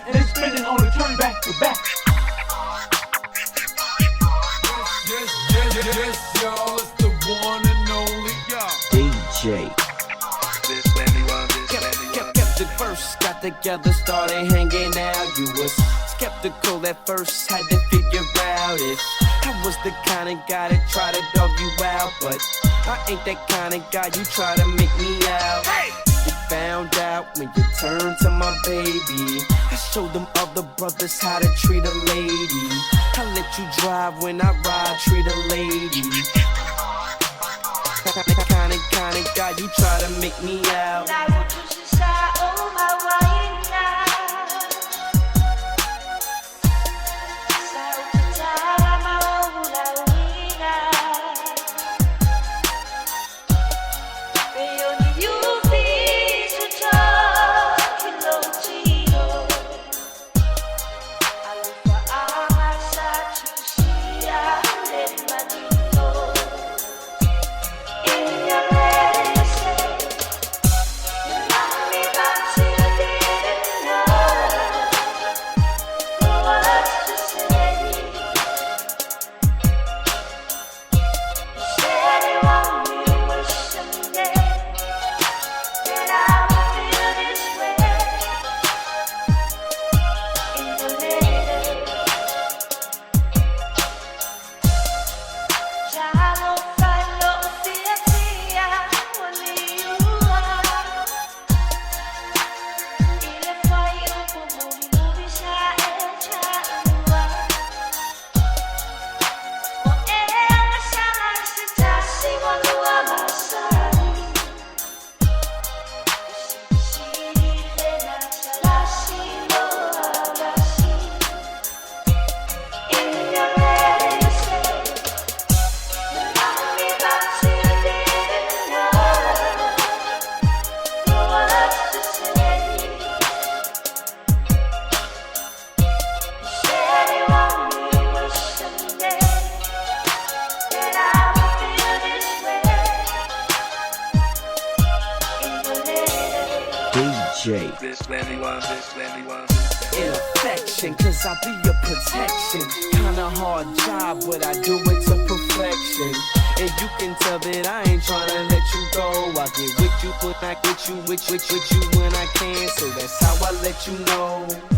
and it's spinning on the turn back to back. Yes, y'all, it's the one and only DJ. Kept it first, got together, started hanging out. You was skeptical at first, had to figure out if I was the kind of guy that try to dog you out, but I ain't that kind of guy you try to make me out. You found out when you turned to my baby. I showed them other brothers how to treat a lady. I let you drive when I ride, treat a lady. Kind of guy you try to make me out. Lau Tusi Asuao, Mauaina. Sa utara Mauaina. Pero ni yufi sucha kilotino. Alufa amasa chusia lemmanino. In your in affection, cause I be your protection. Kinda hard job, but I do it to perfection. And you can tell that I ain't tryna let you go. I get with you when I get you, with you when I can. So that's how I let you know.